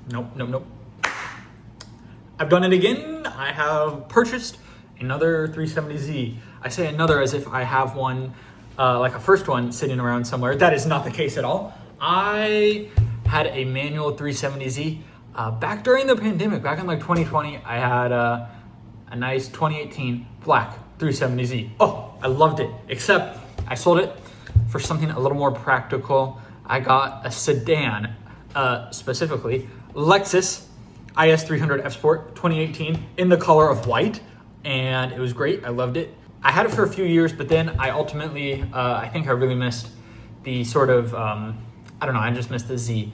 Nope. I've done it again. I have purchased another 370Z. I say another as if I have one, like a first one sitting around somewhere. That is not the case at all. I had a manual 370Z back during the pandemic, back in like 2020. I had a nice 2018 black 370Z. Oh, I loved it, except I sold it for something a little more practical. I got a sedan, specifically Lexus IS 300 F Sport 2018 in the color of white, and it was great. I loved it. I had it for a few years, but then I ultimately, I think I really missed the sort of, I don't know, I just missed the Z.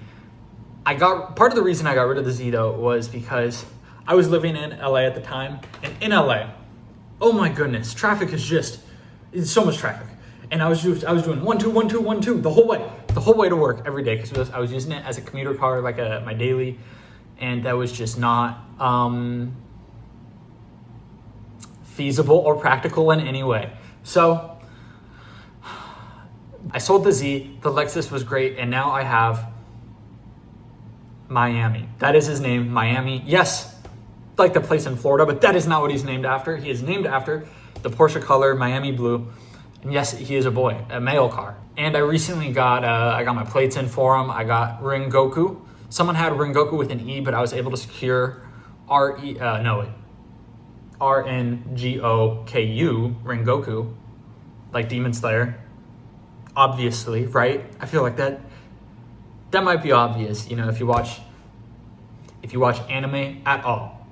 Part of the reason I got rid of the Z though was because I was living in LA at the time, and in LA, oh my goodness, traffic is it's so much traffic. And I was doing 1 2 1 2 1 2 the whole way to work every day, because I was using it as a commuter car, like my daily, and that was just not feasible or practical in any way. So I sold the Z. The Lexus was great, and now I have Miami. That is his name, Miami. Yes, like the place in Florida, but that is not what he's named after. He is named after the Porsche color, Miami blue. And yes, he is a boy, a male car. And I recently got my plates in for him. I got Rengoku. Someone had Rengoku with an E, but I was able to secure Rengoku, Rengoku, like Demon Slayer. Obviously, right? I feel like that might be obvious, you know, if you watch anime at all.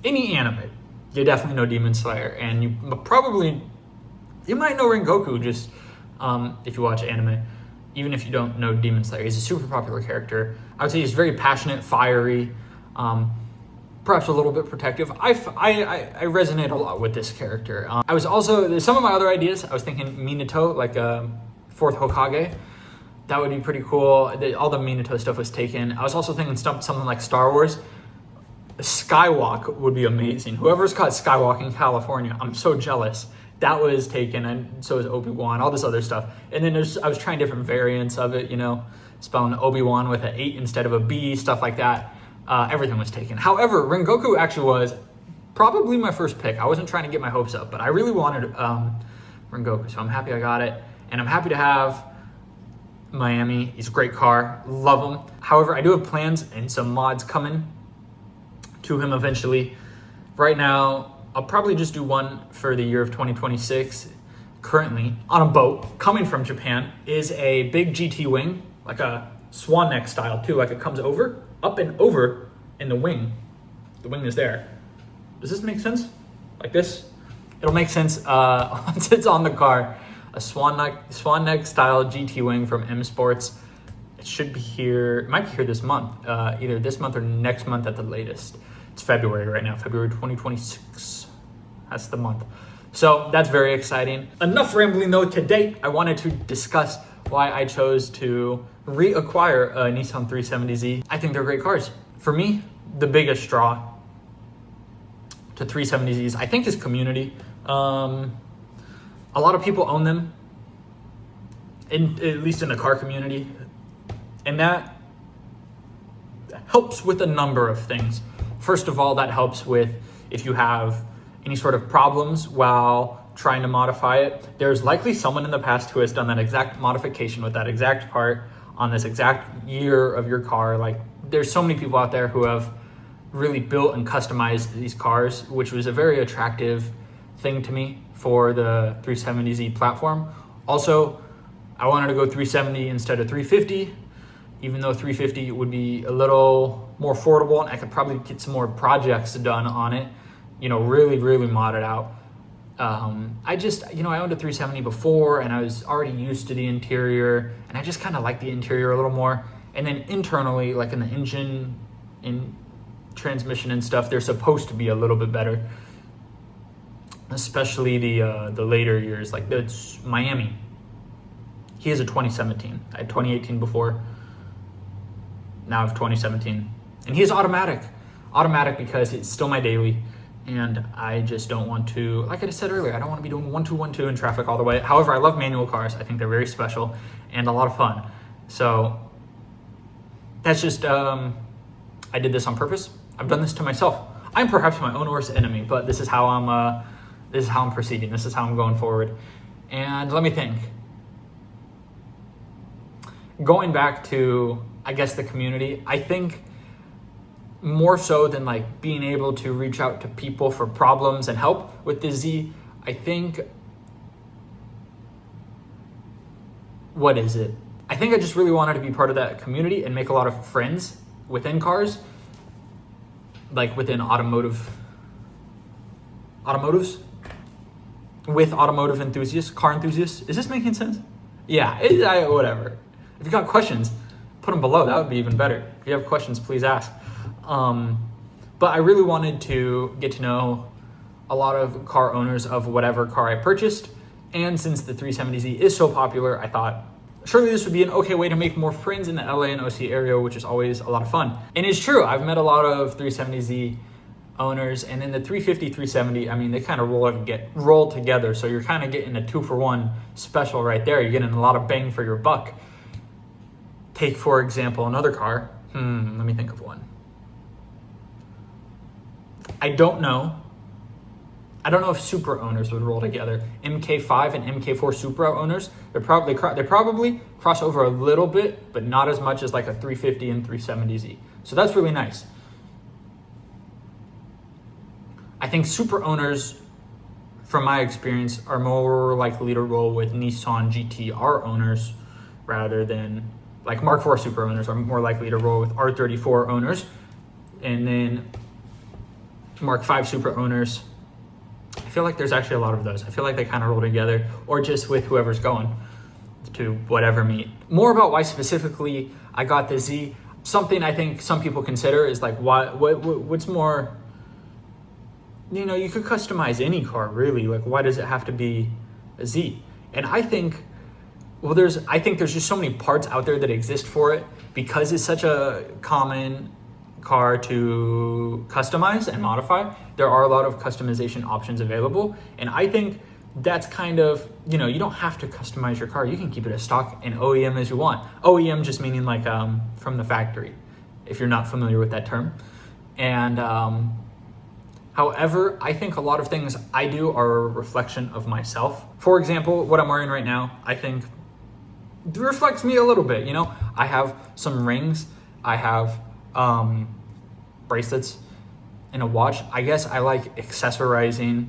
Any anime, you definitely know Demon Slayer, and you might know Rengoku just if you watch anime, even if you don't know Demon Slayer. He's a super popular character. I would say he's very passionate, fiery, perhaps a little bit protective. I resonate a lot with this character. I was also, some of my other ideas, I was thinking Minato, like fourth Hokage. That would be pretty cool. All the Minato stuff was taken. I was also thinking something like Star Wars. Skywalk would be amazing. Whoever's caught Skywalk in California, I'm so jealous. That was taken, and so is Obi-Wan, all this other stuff. And then I was trying different variants of it, you know, spelling Obi-Wan with an 8 instead of a B, stuff like that. Everything was taken. However, Rengoku actually was probably my first pick. I wasn't trying to get my hopes up, but I really wanted Rengoku, so I'm happy I got it. And I'm happy to have Miami. He's a great car, love him. However, I do have plans and some mods coming to him eventually. Right now, I'll probably just do one for the year of 2026. Currently, on a boat coming from Japan, is a big GT wing, like a swan neck style too, like it comes up and over in the wing. The wing is there. Does this make sense? Like this? It'll make sense once it's on the car. A swan neck style GT wing from M Sports. It should be here, it might be here this month, either this month or next month at the latest. It's February right now, February 2026. That's the month. So that's very exciting. Enough rambling though. Today, I wanted to discuss why I chose to reacquire a Nissan 370Z. I think they're great cars. For me, the biggest draw to 370Zs, I think, is community. A lot of people own them, at least in the car community. And that helps with a number of things. First of all, that helps with if you have any sort of problems while trying to modify it. There's likely someone in the past who has done that exact modification with that exact part on this exact year of your car. Like, there's so many people out there who have really built and customized these cars, which was a very attractive thing to me for the 370Z platform. Also, I wanted to go 370 instead of 350, even though 350 would be a little more affordable and I could probably get some more projects done on it, you know, really, really mod it out. I owned a 370 before and I was already used to the interior, and I just kind of like the interior a little more. And then internally, like in the engine, in transmission and stuff, they're supposed to be a little bit better, especially the later years. Like that's Miami. He has a 2017. I had 2018 before. Now I have 2017. And he is automatic. Automatic because it's still my daily. And I just don't want to, like I just said earlier, I don't want to be doing 1-2-1-2 in traffic all the way. However, I love manual cars. I think they're very special and a lot of fun. So that's just I did this on purpose. I've done this to myself. I'm perhaps my own worst enemy, but this is how I'm proceeding. This is how I'm going forward. And let me think. Going back to, I guess, the community, I think more so than like being able to reach out to people for problems and help with the Z, I think, what is it? I think I just really wanted to be part of that community and make a lot of friends within cars, like within automotives, with automotive enthusiasts, car enthusiasts. Is this making sense? Yeah, whatever. If you got questions, put them below. That would be even better. If you have questions, please ask. But I really wanted to get to know a lot of car owners of whatever car I purchased. And since the 370Z is so popular, I thought surely this would be an okay way to make more friends in the LA and OC area, which is always a lot of fun. And it's true, I've met a lot of 370Z owners, and then the 350, 370, I mean, they kind of roll together. So you're kind of getting a 2-for-1 special right there. You're getting a lot of bang for your buck. Take, for example, another car. Let me think of one. I don't know if Supra owners would roll together. MK5 and MK4 Supra owners, they probably cross over a little bit, but not as much as like a 350 and 370Z. So that's really nice. I think Supra owners, from my experience, are more likely to roll with Nissan GT-R owners rather than, like, Mark IV Supra owners are more likely to roll with R34 owners. And then Mark V Supra owners, I feel like there's actually a lot of those. I feel like they kind of roll together, or just with whoever's going to whatever meet. More about why specifically I got the Z. Something I think some people consider is like, what's more, you could customize any car really. Like, why does it have to be a Z? And I think, there's just so many parts out there that exist for it because it's such a common car to customize and modify. There are a lot of customization options available, and I think that's kind of, you don't have to customize your car. You can keep it as stock and OEM as you want. OEM just meaning like from the factory, if you're not familiar with that term. And however, I think a lot of things I do are a reflection of myself. For example, what I'm wearing right now, I think reflects me a little bit. I have some rings, I have bracelets, and a watch. I guess I like accessorizing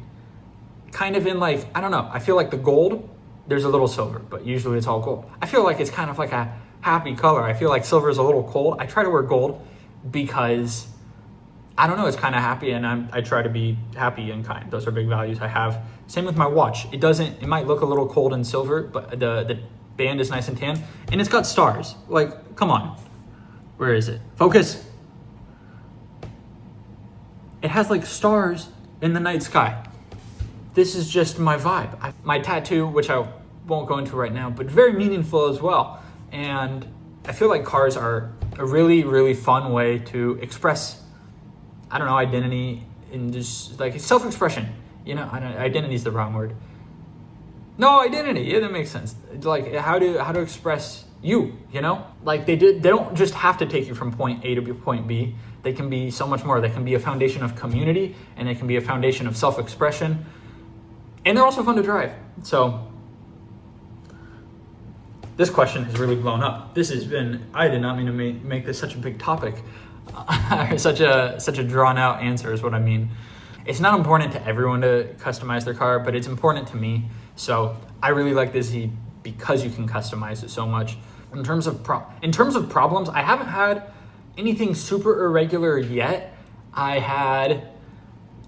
kind of in like, I don't know, I feel like the gold, there's a little silver, but usually it's all gold. I feel like it's kind of like a happy color. I feel like silver is a little cold. I try to wear gold because, I don't know, it's kind of happy, and I try to be happy and kind. Those are big values I have. Same with my watch. It might look a little cold in silver, but the band is nice and tan, and it's got stars. Like, come on. Where is it? Focus. It has like stars in the night sky. This is just my vibe. My tattoo, which I won't go into right now, but very meaningful as well. And I feel like cars are a really, really fun way to express, I don't know, identity and just like self-expression. Identity is the wrong word. No, identity. Yeah, that makes sense. Like how to express you, like they don't just have to take you from point A to point B. They can be so much more. They can be a foundation of community, and they can be a foundation of self-expression, and they're also fun to drive. So this question has really blown up. I did not mean to make this such a big topic. such a drawn out answer is what I mean. It's not important to everyone to customize their car, but it's important to me. So I really like this Z because you can customize it so much. In terms of problems, I haven't had anything super irregular yet. I had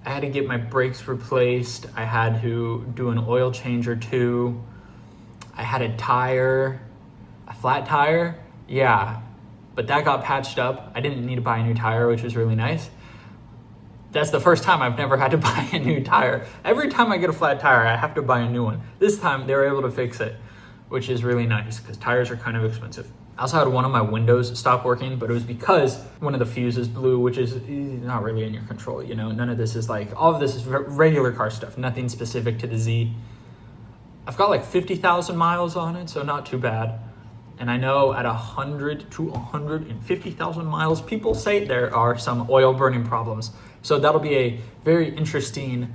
to get my brakes replaced. I had to do an oil change or two. I had a flat tire. Yeah, but that got patched up. I didn't need to buy a new tire, which was really nice. That's the first time I've never had to buy a new tire. Every time I get a flat tire, I have to buy a new one. This time they were able to fix it, which is really nice because tires are kind of expensive. I also had one of my windows stop working, but it was because one of the fuses blew, which is not really in your control. None of this is all of this is regular car stuff, nothing specific to the Z. I've got like 50,000 miles on it, so not too bad. And I know at 100 to 150,000 miles, people say there are some oil burning problems. So that'll be a very interesting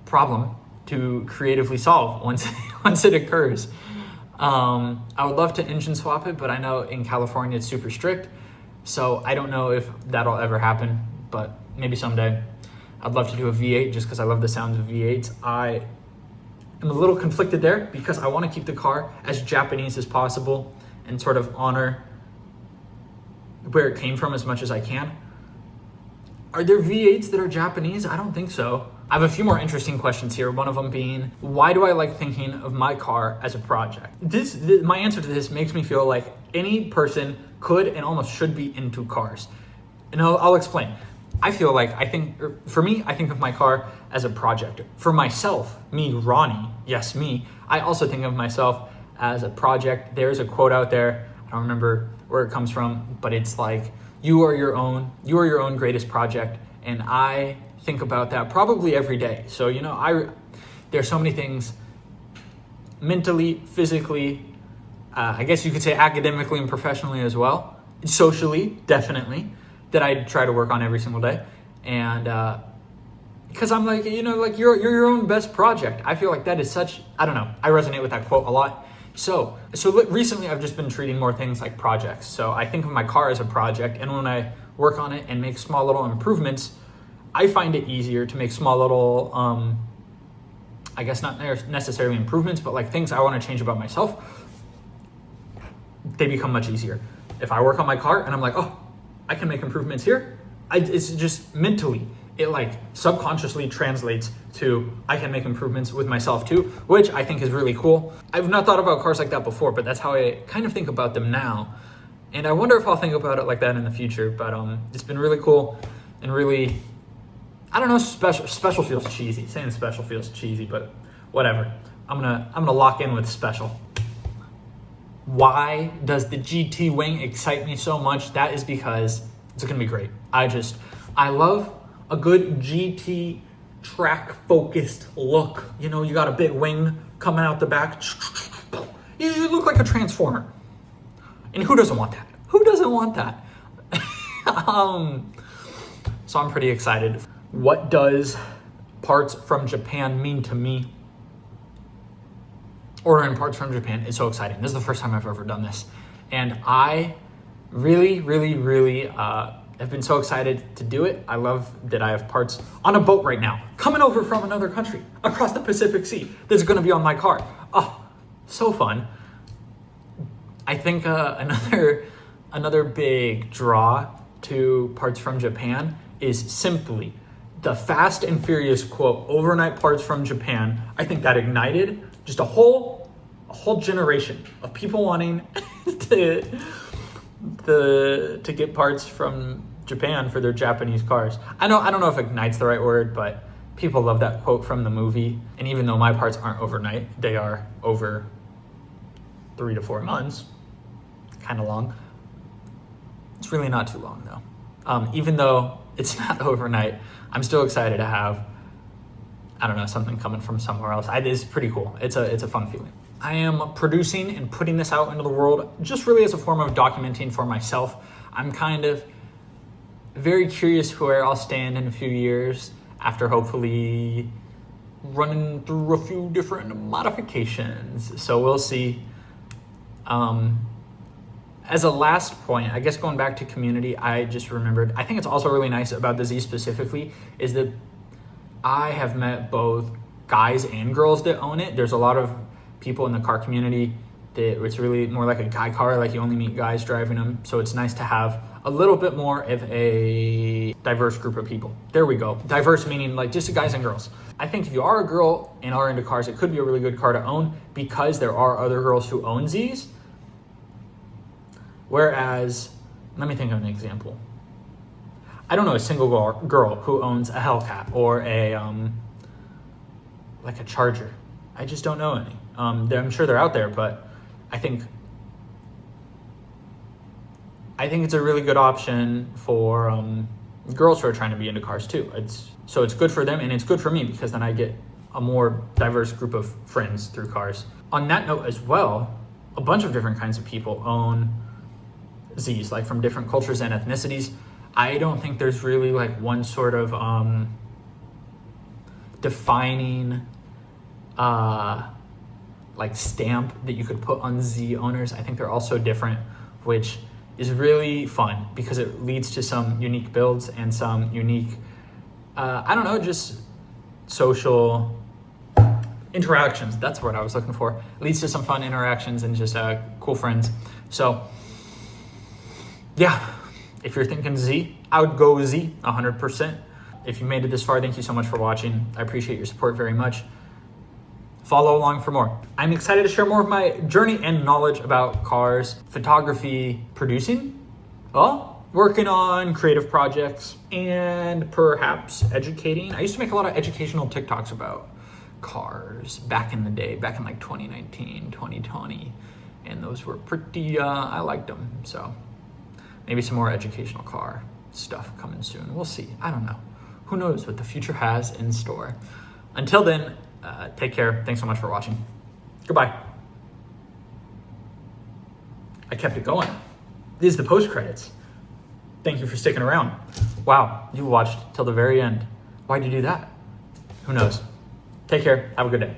problem to creatively solve once it occurs. I would love to engine swap it, but I know in California it's super strict. So I don't know if that'll ever happen, but maybe someday. I'd love to do a V8 just because I love the sounds of V8s. I am a little conflicted there because I want to keep the car as Japanese as possible and sort of honor where it came from as much as I can. Are there V8s that are Japanese? I don't think so. I have a few more interesting questions here. One of them being, why do I like thinking of my car as a project? My answer to this makes me feel like any person could and almost should be into cars. And I'll explain. I think of my car as a project. For myself, me, Ronnie, yes, me, I also think of myself as a project. There's a quote out there, I don't remember where it comes from, but it's like, you are your own greatest project. And I think about that probably every day. So, there's so many things mentally, physically, I guess you could say academically and professionally as well, socially, definitely, that I try to work on every single day. And because I'm like, you're your own best project. I feel like that is such, I don't know, I resonate with that quote a lot. So recently I've just been treating more things like projects. So I think of my car as a project, and when I work on it and make small little improvements, I find it easier to make small little, I guess not necessarily improvements, but like things I want to change about myself, they become much easier. If I work on my car and I'm like, oh, I can make improvements here, it's just mentally, it like subconsciously translates to I can make improvements with myself too, which I think is really cool. I've not thought about cars like that before, but that's how I kind of think about them now. And I wonder if I'll think about it like that in the future, but it's been really cool and really, I don't know, special feels cheesy. Saying special feels cheesy, but whatever. I'm gonna lock in with special. Why does the GT wing excite me so much? That is because it's gonna be great. I love a good GT track focused look. You got a big wing coming out the back. You look like a transformer. And who doesn't want that? Who doesn't want that? So I'm pretty excited. What does parts from Japan mean to me? Ordering parts from Japan is so exciting. This is the first time I've ever done this. And I really, really, really have been so excited to do it. I love that I have parts on a boat right now, coming over from another country, across the Pacific Sea, that's gonna be on my car. Oh, so fun. I think another big draw to parts from Japan is simply the Fast and Furious quote, overnight parts from Japan. I think that ignited just a whole generation of people wanting to get parts from Japan for their Japanese cars. I don't know if ignites the right word, but people love that quote from the movie. And even though my parts aren't overnight, they are over 3 to 4 months, kind of long. It's really not too long though. Even though it's not overnight, I'm still excited to have, I don't know, something coming from somewhere else. It's pretty cool. It's a fun feeling. I am producing and putting this out into the world just really as a form of documenting for myself. I'm kind of very curious where I'll stand in a few years after hopefully running through a few different modifications. So we'll see. As a last point, I guess going back to community, I just remembered, I think it's also really nice about the Z specifically is that I have met both guys and girls that own it. There's a lot of people in the car community that it's really more like a guy car, like you only meet guys driving them. So it's nice to have a little bit more of a diverse group of people. There we go. Diverse meaning like just guys and girls. I think if you are a girl and are into cars, it could be a really good car to own because there are other girls who own Zs. Whereas, let me think of an example. I don't know a single girl who owns a Hellcat or like a Charger. I just don't know any. I'm sure they're out there, but I think it's a really good option for girls who are trying to be into cars too. It's good for them and it's good for me because then I get a more diverse group of friends through cars. On that note as well, a bunch of different kinds of people own Zs, like from different cultures and ethnicities. I don't think there's really like one sort of defining like stamp that you could put on Z owners. I think they're all so different, which is really fun because it leads to some unique builds and some unique, I don't know, just social interactions. That's what I was looking for. It leads to some fun interactions and just cool friends. So yeah, if you're thinking Z, I would go Z 100%. If you made it this far, thank you so much for watching. I appreciate your support very much. Follow along for more. I'm excited to share more of my journey and knowledge about cars, photography, producing, working on creative projects, and perhaps educating. I used to make a lot of educational TikToks about cars back in the day, back in like 2019, 2020. And those were pretty, I liked them. So maybe some more educational car stuff coming soon. We'll see. I don't know. Who knows what the future has in store. Until then, take care. Thanks so much for watching. Goodbye. I kept it going. These are the post credits. Thank you for sticking around. Wow, you watched till the very end. Why'd you do that? Who knows? Take care. Have a good day.